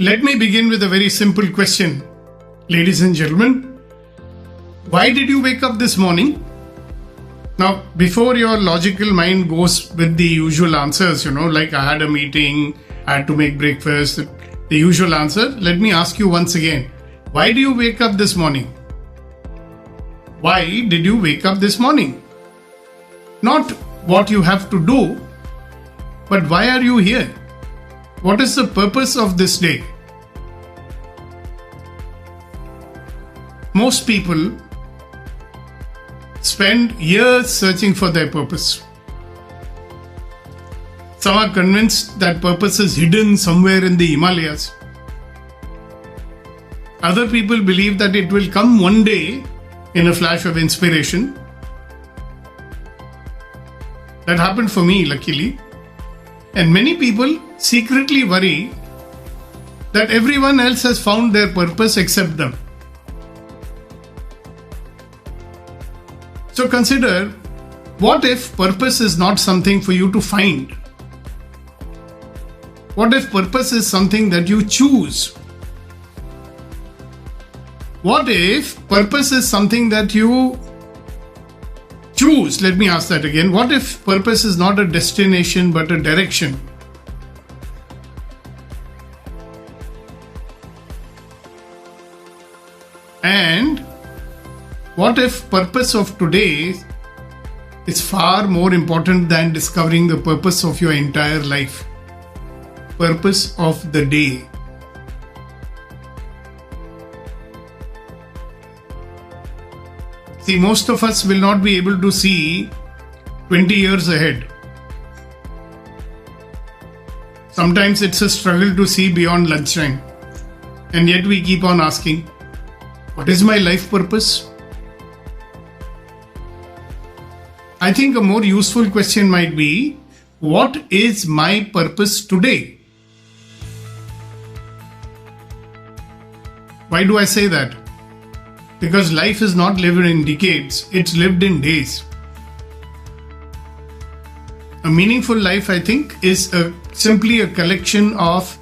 Let me begin with a very simple question. Ladies and gentlemen, why did you wake up this morning? Now, before your logical mind goes with the usual answers, like I had a meeting, I had to make breakfast, the usual answer, let me ask you once again. Why do you wake up this morning? Why did you wake up this morning? Not what you have to do, but why are you here? What is the purpose of this day? Most people spend years searching for their purpose. Some are convinced that purpose is hidden somewhere in the Himalayas. Other people believe that it will come one day in a flash of inspiration. That happened for me, luckily. And many people secretly worry that everyone else has found their purpose except them. So consider, what if purpose is not something for you to find? What if purpose is something that you choose? What if purpose is something that you choose? Let me ask that again. What if purpose is not a destination but a direction? And what if purpose of today is far more important than discovering the purpose of your entire life? Purpose of the day. See, most of us will not be able to see 20 years ahead. Sometimes it's a struggle to see beyond lunchtime. And yet we keep on asking, what is my life purpose? I think a more useful question might be, what is my purpose today? Why do I say that? Because life is not lived in decades, it's lived in days. A meaningful life, I think, is simply a collection of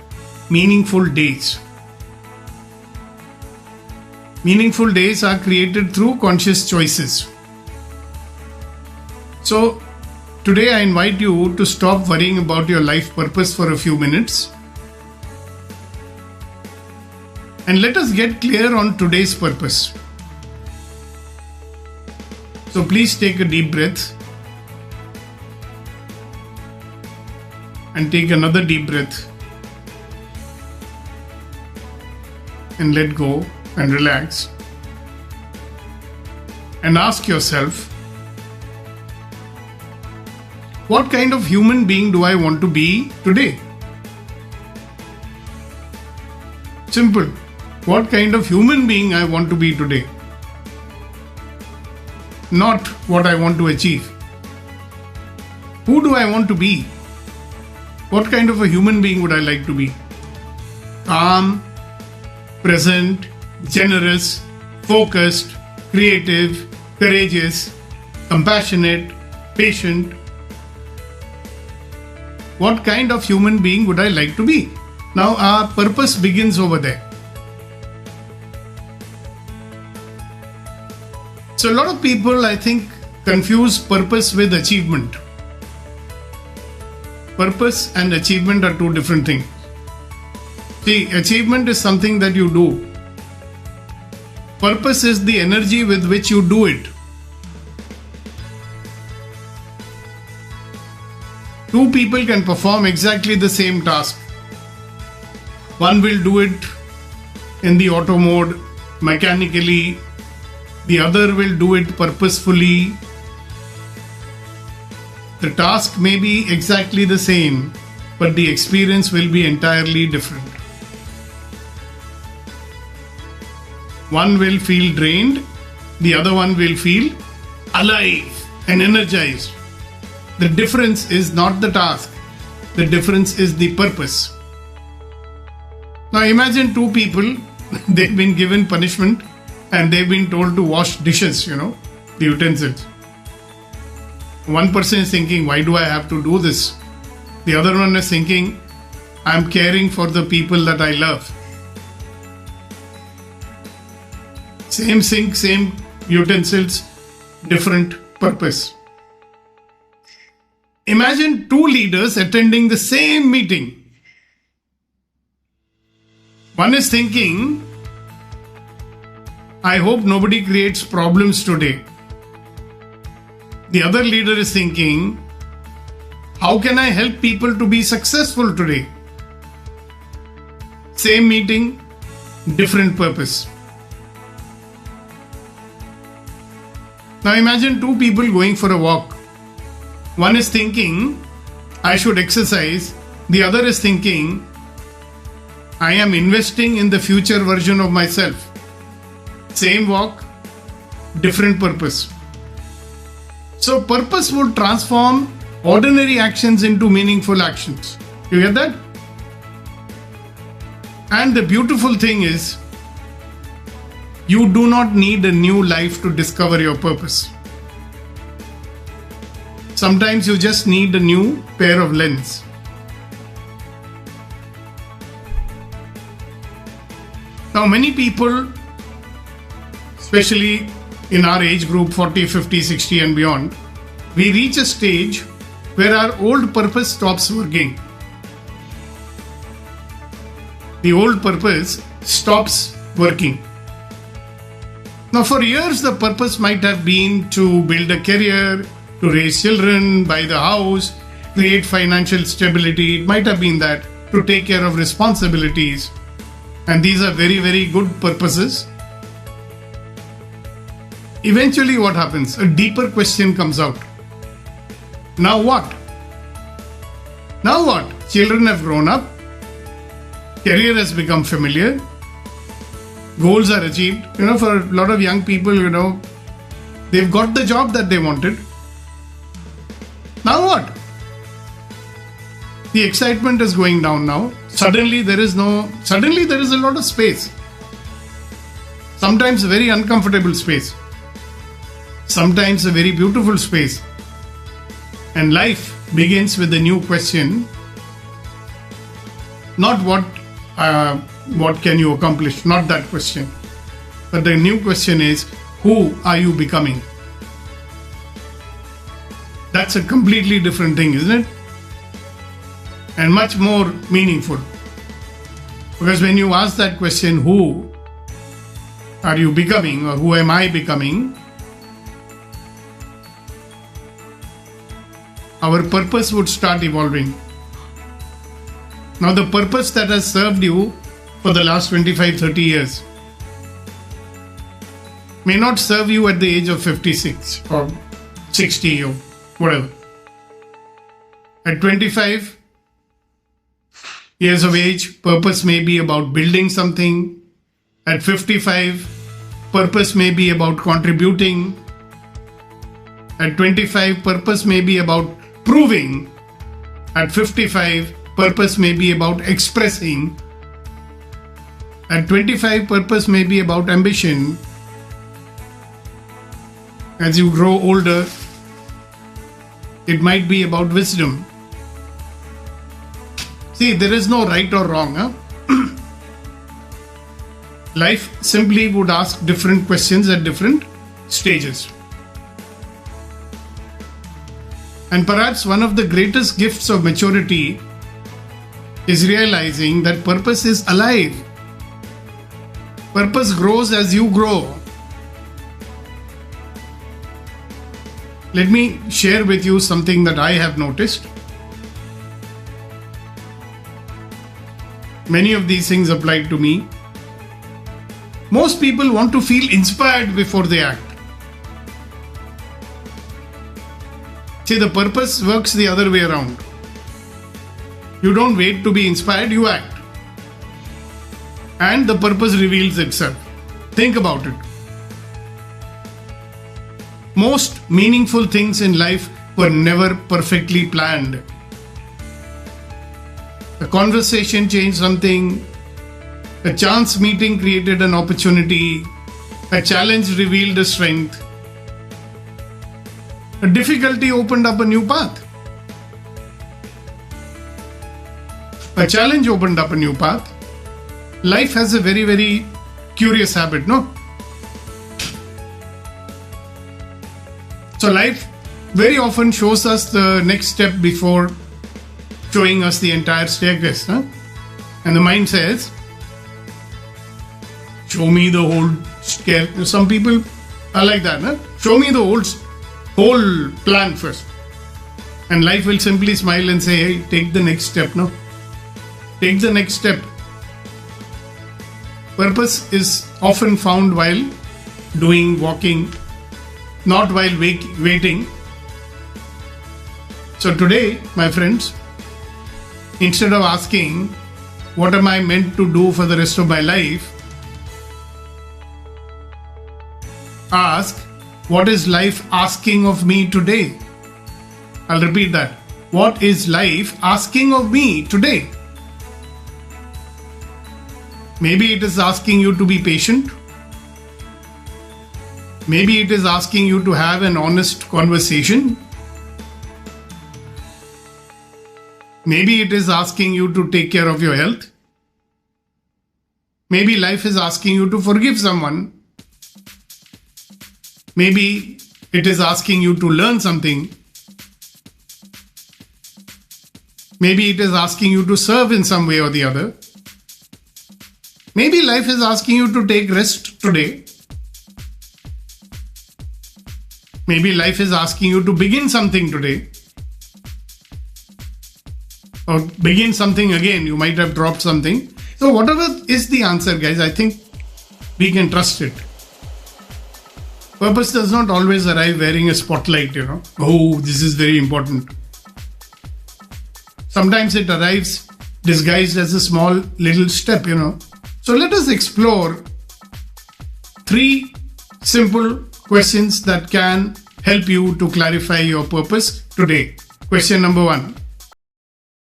meaningful days. Meaningful days are created through conscious choices. So, today I invite you to stop worrying about your life purpose for a few minutes. And let us get clear on today's purpose. So please take a deep breath. And take another deep breath. And let go and relax. And ask yourself, what kind of human being do I want to be today? Simple. What kind of human being I want to be today? Not what I want to achieve. Who do I want to be? What kind of a human being would I like to be? Calm, present, generous, focused, creative, courageous, compassionate, patient. What kind of human being would I like to be? Now our purpose begins over there. So a lot of people, I think, confuse purpose with achievement. Purpose and achievement are two different things. See, achievement is something that you do. Purpose is the energy with which you do it. Two people can perform exactly the same task. One will do it in the auto mode, mechanically. The other will do it purposefully. The task may be exactly the same, but the experience will be entirely different. One will feel drained, the other one will feel alive and energized. The difference is not the task, the difference is the purpose. Now imagine two people, they've been given punishment and they've been told to wash dishes, the utensils. One person is thinking, why do I have to do this? The other one is thinking, I'm caring for the people that I love. Same sink, same utensils, different purpose. Imagine two leaders attending the same meeting. One is thinking, I hope nobody creates problems today. The other leader is thinking, how can I help people to be successful today? Same meeting, different purpose. Now imagine two people going for a walk. One is thinking, I should exercise. The other is thinking, I am investing in the future version of myself. Same walk, different purpose. So purpose would transform ordinary actions into meaningful actions. You get that? And the beautiful thing is, you do not need a new life to discover your purpose. Sometimes you just need a new pair of lenses. Now many people, especially in our age group 40, 50, 60 and beyond, we reach a stage where our old purpose stops working. The old purpose stops working. Now for years the purpose might have been to build a career, to raise children, buy the house, create financial stability. It might have been that, to take care of responsibilities. And these are very, very good purposes. Eventually what happens? A deeper question comes out. Now what? Now what? Children have grown up. Career has become familiar. Goals are achieved. For a lot of young people, they've got the job that they wanted. Now what? The excitement is going down now. Suddenly there is a lot of space. Sometimes a very uncomfortable space. Sometimes a very beautiful space. And life begins with a new question. Not what can you accomplish? Not that question. But the new question is, who are you becoming? That's a completely different thing, isn't it? And much more meaningful. Because when you ask that question, who are you becoming or who am I becoming? Our purpose would start evolving. Now the purpose that has served you for the last 25, 30 years may not serve you at the age of 56 or 60 or whatever. At 25 years of age, purpose may be about building something. At 55, purpose may be about contributing. At 25, purpose may be about proving. At 55, purpose may be about expressing. At 25, purpose may be about ambition. As you grow older, it might be about wisdom. See, there is no right or wrong. Life simply would ask different questions at different stages. And perhaps one of the greatest gifts of maturity is realizing that purpose is alive. Purpose grows as you grow. Let me share with you something that I have noticed. Many of these things apply to me. Most people want to feel inspired before they act. See, the purpose works the other way around. You don't wait to be inspired, you act. And the purpose reveals itself. Think about it. Most meaningful things in life were never perfectly planned. A conversation changed something. A chance meeting created an opportunity. A challenge revealed a strength. A difficulty opened up a new path. A challenge opened up a new path. Life has a very, very curious habit, no? So life very often shows us the next step before showing us the entire staircase. Huh? And the mind says, show me the whole staircase. Some people are like that. Huh? Show me the whole plan first. And life will simply smile and say, hey, take the next step. No? Take the next step. Purpose is often found while doing, walking, not while waiting. So today, my friends, instead of asking, what am I meant to do for the rest of my life? Ask, what is life asking of me today? I'll repeat that. What is life asking of me today? Maybe it is asking you to be patient. Maybe it is asking you to have an honest conversation. Maybe it is asking you to take care of your health. Maybe life is asking you to forgive someone. Maybe it is asking you to learn something. Maybe it is asking you to serve in some way or the other. Maybe life is asking you to take rest today. Maybe life is asking you to begin something today. Or begin something again. You might have dropped something. So whatever is the answer, guys, I think we can trust it. Purpose does not always arrive wearing a spotlight, Oh, this is very important. Sometimes it arrives disguised as a small little step, So let us explore 3 simple questions that can help you to clarify your purpose today. Question number 1.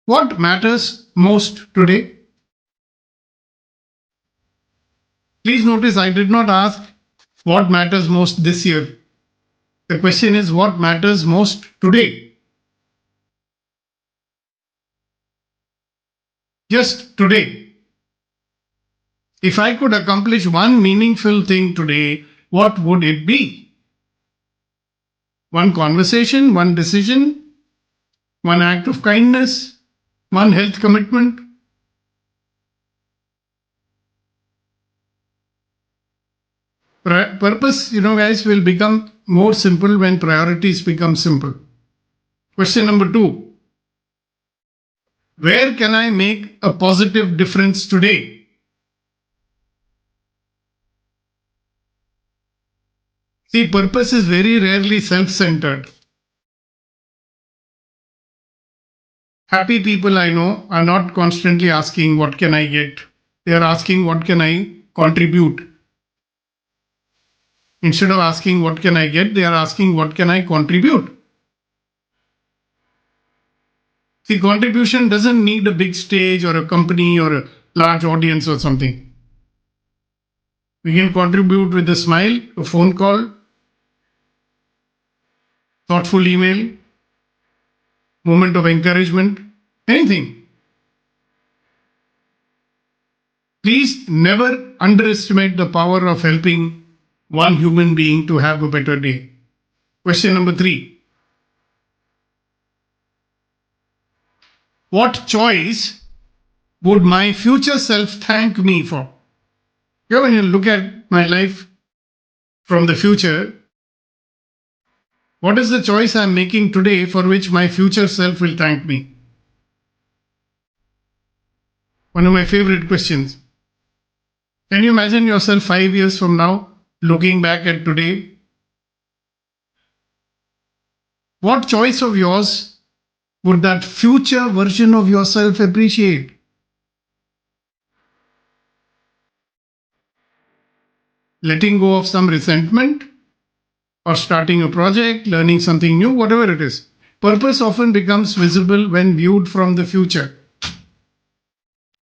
What matters most today? Please notice I did not ask what matters most this year. The question is what matters most today? Just today. If I could accomplish one meaningful thing today, what would it be? One conversation, one decision, one act of kindness, one health commitment. Purpose, guys, will become more simple when priorities become simple. Question number 2. Where can I make a positive difference today? See, purpose is very rarely self-centered. Happy people I know are not constantly asking, what can I get? They are asking, what can I contribute? Instead of asking, what can I get? They are asking, what can I contribute? See, contribution doesn't need a big stage or a company or a large audience or something. We can contribute with a smile, a phone call, thoughtful email, moment of encouragement, anything. Please never underestimate the power of helping one human being to have a better day. Question number 3. What choice would my future self thank me for? When you look at my life from the future, what is the choice I'm making today for which my future self will thank me? One of my favorite questions. Can you imagine yourself 5 years from now looking back at today? What choice of yours would that future version of yourself appreciate? Letting go of some resentment, or starting a project, learning something new, whatever it is. Purpose often becomes visible when viewed from the future.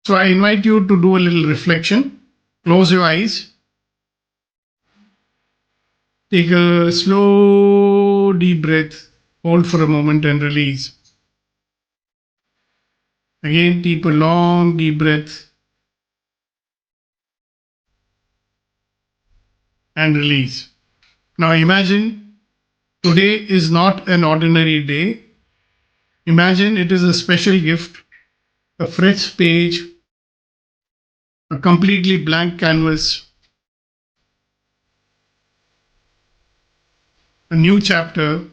So I invite you to do a little reflection. Close your eyes. Take a slow, deep breath. Hold for a moment and release. Again, take a long deep breath and release. Now imagine today is not an ordinary day. Imagine it is a special gift, a fresh page, a completely blank canvas, a new chapter.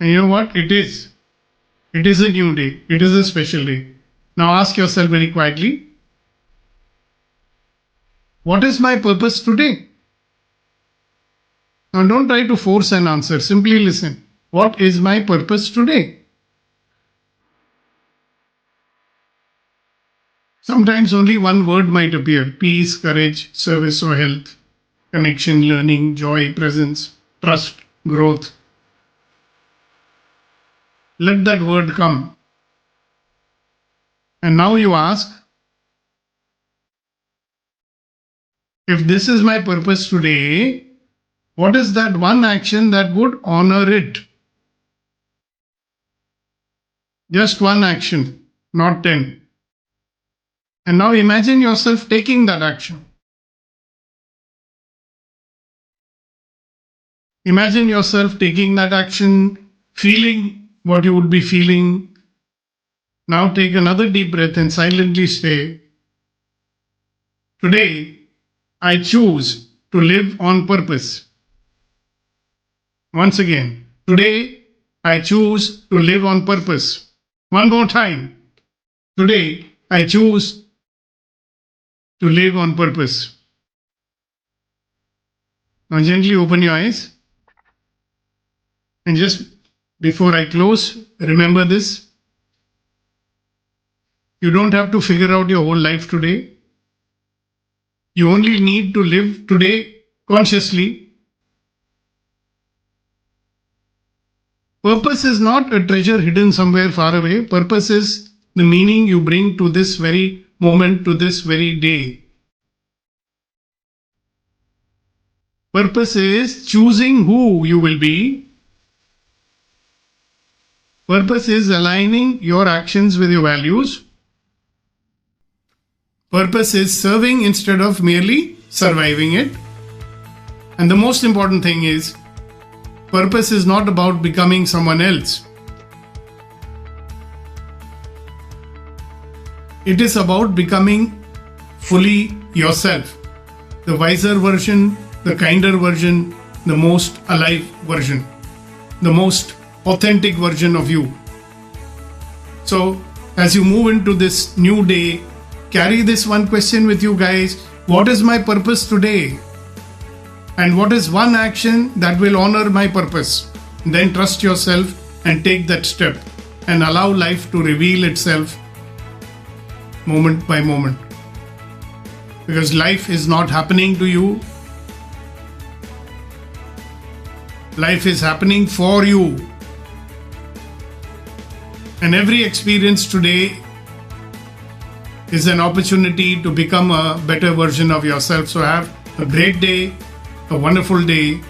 And you know what? It is. It is a new day. It is a special day. Now ask yourself very quietly, what is my purpose today? Now don't try to force an answer. Simply listen. What is my purpose today? Sometimes only one word might appear: peace, courage, service or health, connection, learning, joy, presence, trust, growth. Let that word come. And now you ask, if this is my purpose today, what is that one action that would honor it? Just one action, not 10. And now imagine yourself taking that action. Imagine yourself taking that action, feeling what you would be feeling. Now take another deep breath and silently say, today I choose to live on purpose. Once again, today I choose to live on purpose. One more time. Today I choose to live on purpose. Now gently open your eyes. And just before I close, remember this. You don't have to figure out your whole life today. You only need to live today consciously. Purpose is not a treasure hidden somewhere far away. Purpose is the meaning you bring to this very moment, to this very day. Purpose is choosing who you will be. Purpose is aligning your actions with your values. Purpose is serving instead of merely surviving it. And the most important thing is, purpose is not about becoming someone else. It is about becoming fully yourself. The wiser version, the kinder version, the most alive version, the most authentic version of you. So, as you move into this new day, carry this one question with you guys. What is my purpose today? And what is one action that will honor my purpose? Then trust yourself and take that step and allow life to reveal itself moment by moment. Because life is not happening to you. Life is happening for you. And every experience today is an opportunity to become a better version of yourself. So have a great day, a wonderful day.